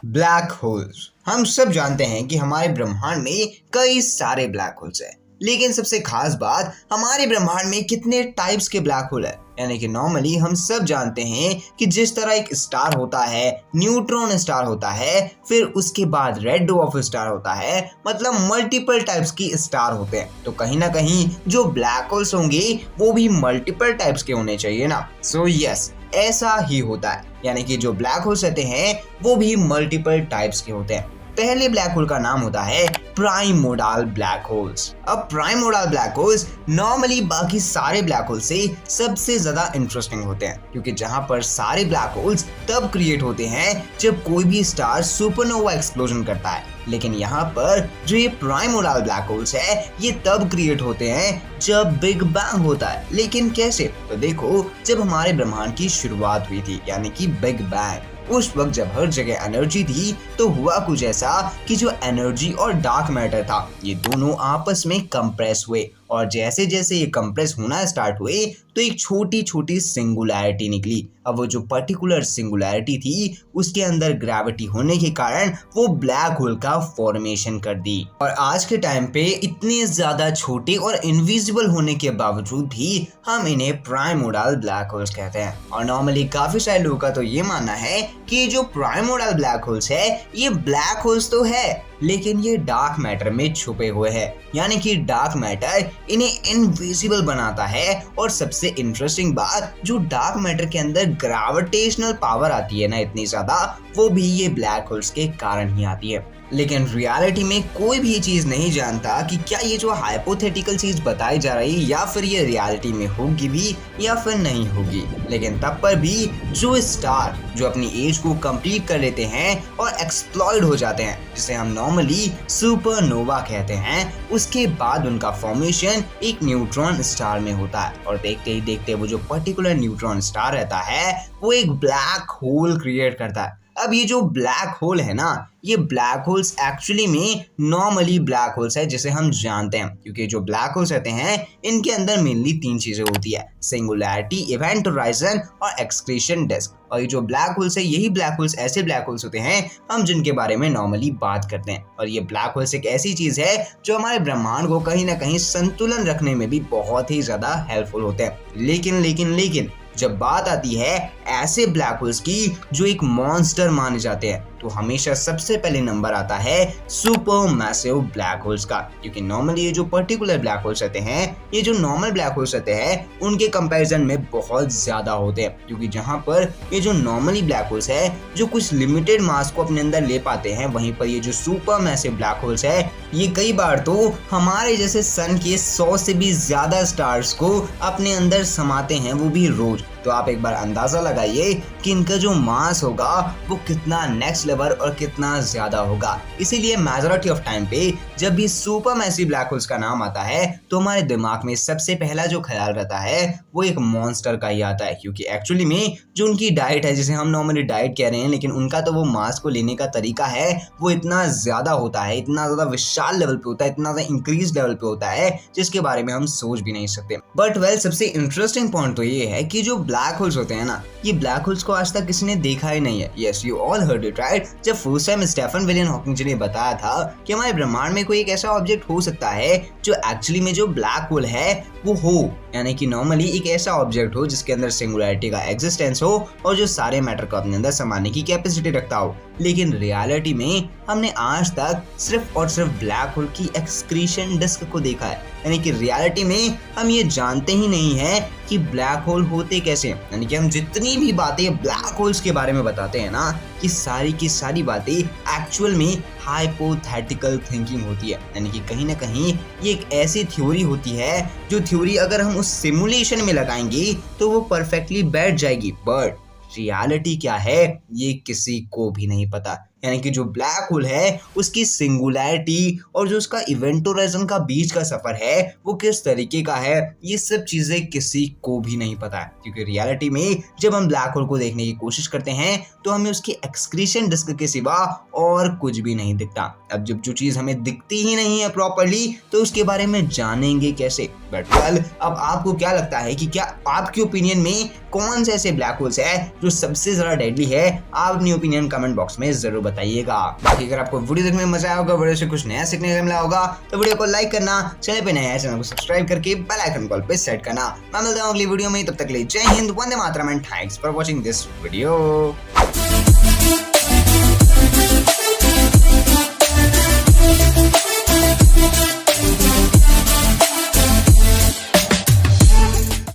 Black holes. हम सब जानते हैं कि हमारे ब्रह्मांड में कई सारे ब्लैक होल्स हैं, लेकिन सबसे खास बात हमारे ब्रह्मांड में कितने टाइप्स के ब्लैक होल है। यानी कि नॉर्मली हम सब जानते हैं कि जिस तरह एक स्टार होता है, न्यूट्रॉन स्टार होता है, फिर उसके बाद रेड ड्वार्फ स्टार होता है, मतलब मल्टीपल टाइप्स की स्टार होते हैं। तो कहीं ना कहीं जो ब्लैक होल्स होंगे वो भी मल्टीपल टाइप्स के होने चाहिए ना। सो यस, ऐसा ही होता है। यानी कि जो ब्लैक होल्स रहते हैं वो भी मल्टीपल टाइप्स के होते हैं। पहले ब्लैक होल का नाम होता है प्राइमोर्डियल ब्लैक होल्स। अब प्राइमोर्डियल ब्लैक होल्स नॉर्मली बाकी सारे ब्लैक होल से सबसे ज्यादा इंटरेस्टिंग होते हैं, क्योंकि जहां पर सारे ब्लैक होल्स तब क्रिएट होते हैं जब कोई भी स्टार सुपरनोवा एक्सप्लोजन करता है, लेकिन यहाँ पर जो ये प्राइमोर्डियल ब्लैक होल्स है ये तब क्रिएट होते हैं जब बिग बैंग होता है। लेकिन कैसे? तो देखो, जब हमारे ब्रह्मांड की शुरुआत हुई थी, यानी कि बिग बैंग, उस वक्त जब हर जगह एनर्जी थी तो हुआ कुछ ऐसा कि जो एनर्जी और डार्क मैटर था ये दोनों आपस में कंप्रेस हुए, और जैसे जैसे ये कंप्रेस होना स्टार्ट हुए तो एक छोटी छोटी सिंगुलैरिटी निकली। अब वो जो पर्टिकुलर सिंगुलैरिटी थी उसके अंदर ग्रेविटी होने के कारण वो ब्लैक होल का फॉर्मेशन कर दी। और आज के टाइम पे इतने ज्यादा छोटे और इनविजिबल होने के बावजूद भी हम इन्हें प्राइमोर्डियल ब्लैक होल्स कहते हैं। और नॉर्मली काफी सारे लोगों का तो ये मानना है कि जो प्राइमोर्डियल ब्लैक होल्स है ये ब्लैक होल्स तो है, लेकिन ये डार्क मैटर में छुपे हुए हैं। यानी कि डार्क मैटर इन्हें इनविजिबल बनाता है। और सबसे इंटरेस्टिंग बात, जो डार्क मैटर के अंदर ग्रेविटेशनल पावर आती है ना इतनी ज्यादा, वो भी ये ब्लैक होल्स के कारण ही आती है। लेकिन रियलिटी में कोई भी चीज नहीं जानता कि क्या ये जो हाइपोथेटिकल चीज बताई जा रही है या फिर ये रियलिटी में होगी भी या फिर नहीं होगी। लेकिन तब पर भी जो स्टार जो अपनी एज को कंप्लीट कर लेते हैं और एक्सप्लॉइड हो जाते हैं, जिसे हम नॉर्मली सुपरनोवा कहते हैं, उसके बाद उनका फॉर्मेशन एक न्यूट्रॉन स्टार में होता है। और देखते ही देखते वो जो पर्टिकुलर न्यूट्रॉन स्टार रहता है वो एक ब्लैक होल क्रिएट करता है। अब ये जो ब्लैक होल है ना, ये ब्लैक होल्स एक्चुअली में नॉर्मली ब्लैक होल्स है जिसे हम जानते हैं, क्योंकि जो ब्लैक होल्स रहते हैं इनके अंदर मेनली तीन चीजें होती है: सिंगुलैरिटी, इवेंट होराइजन और एक्सक्रीशन डिस्क। और ये जो ब्लैक होल्स है यही ब्लैक होल्स ऐसे ब्लैक होल्स होते हैं हम जिनके बारे में नॉर्मली बात करते हैं। और ये ब्लैक होल्स एक ऐसी चीज है जो हमारे ब्रह्मांड को कहीं ना कहीं संतुलन रखने में भी बहुत ही ज्यादा हेल्पफुल होते हैं। लेकिन जब बात आती है ऐसे ब्लैक होल्स की जो एक मॉन्स्टर माने जाते हैं, तो हमेशा सबसे पहले नंबर आता है सुपर मैसिव ब्लैक होल्स का। क्योंकि नॉर्मली ये जो पर्टिकुलर ब्लैक होल्स रहते हैं, ये जो नॉर्मल ब्लैक होल्स रहते हैं उनके कंपैरिजन में बहुत ज्यादा होते हैं। क्योंकि जहां पर ये जो नॉर्मली ब्लैक होल्स है जो कुछ लिमिटेड मास को अपने अंदर ले पाते हैं, वहीं पर ये जो सुपर मैसिव ब्लैक होल्स है ये कई बार तो हमारे जैसे सन के 100 से भी ज्यादा स्टार्स को अपने अंदर समाते हैं, वो भी रोज। तो आप एक बार अंदाजा लगाइए कि इनका जो मास होगा वो कितना नेक्स्ट लेवल और कितना ज्यादा होगा। इसीलिए मेजॉरिटी ऑफ टाइम पे जब भी सुपर मैसिव ब्लैक होल्स का नाम आता है तो हमारे दिमाग में सबसे पहला जो ख्याल रहता है वो एक मॉन्स्टर का ही आता है। क्योंकि एक्चुअली में जो उनकी डाइट है, जिसे हम नॉर्मली डाइट कह रहे हैं, लेकिन उनका तो वो मास को लेने का तरीका है वो इतना ज्यादा होता है, इतना ज्यादा विशाल लेवल पे होता है, इतना ज्यादा इंक्रीज लेवल पे होता है जिसके बारे में हम सोच भी नहीं सकते। बट वेल, सबसे इंटरेस्टिंग पॉइंट तो ये है कि जो ब्लैक होल्स होते हैं ना, ये ब्लैक होल्स को आज तक किसी ने देखा ही नहीं है। Yes, you all heard it right. जब first time Stephen William Hawking ji ने बताया था कि हमारे ब्रह्मांड में कोई एक ऐसा ऑब्जेक्ट हो सकता है जो एक्चुअली में जो ब्लैक होल है वो हो, यानी कि नॉर्मली एक ऐसा ऑब्जेक्ट हो जिसके अंदर सिंगुलैरिटी का एग्जिस्टेंस हो और जो सारे मैटर को अपने अंदर समाने की कैपेसिटी रखता हो। लेकिन रियलिटी में हमने आज तक सिर्फ और सिर्फ ब्लैक होल की एक्सक्रीशन डिस्क को देखा है। यानी कि रियलिटी में हम ये जानते ही नहीं है कि ब्लैक होल होते कैसे। यानी कि हम जितनी भी बातें ब्लैक होल्स के बारे में बताते हैं ना, कि सारी की सारी बातें एक्चुअल में हाइपोथेटिकल थिंकिंग होती है। यानी कि कहीं ना कहीं ये एक ऐसी थ्योरी होती है जो थ्योरी अगर हम उस सिमुलेशन में लगाएंगे तो वो परफेक्टली बैठ जाएगी, बट रियलिटी क्या है ये किसी को भी नहीं पता। यानी कि जो ब्लैक होल है उसकी सिंगुलैरिटी और जो उसका इवेंट होराइजन का बीच का सफर है वो किस तरीके का है, ये सब चीजें किसी को भी नहीं पता है। क्योंकि रियलिटी में जब हम ब्लैक होल को देखने की कोशिश करते हैं तो हमें उसकी एक्सक्रीशन डिस्क के सिवा और कुछ भी नहीं दिखता। अब जब जो चीज हमें दिखती ही नहीं है प्रॉपरली तो उसके बारे में जानेंगे कैसे। बट वेल, अब आपको क्या लगता है कि क्या आपकी ओपिनियन में कौन से ऐसे ब्लैक होल्स है जो सबसे ज्यादा डेडली है? आप अपनी ओपिनियन कमेंट बॉक्स में जरूर बताइएगा। बाकी अगर आपको वीडियो देखने में मजा आया होगा, वीडियो से कुछ नया सीखने को मिला होगा तो वीडियो को लाइक करना, चैनल पे नया है चैनल को सब्सक्राइब करके बेल आइकन कॉल पे सेट करना। मैं मिलता हूँ अगली वीडियो में, तब तक के लिए जय हिंद, वंदे मातरम and thanks for watching this video.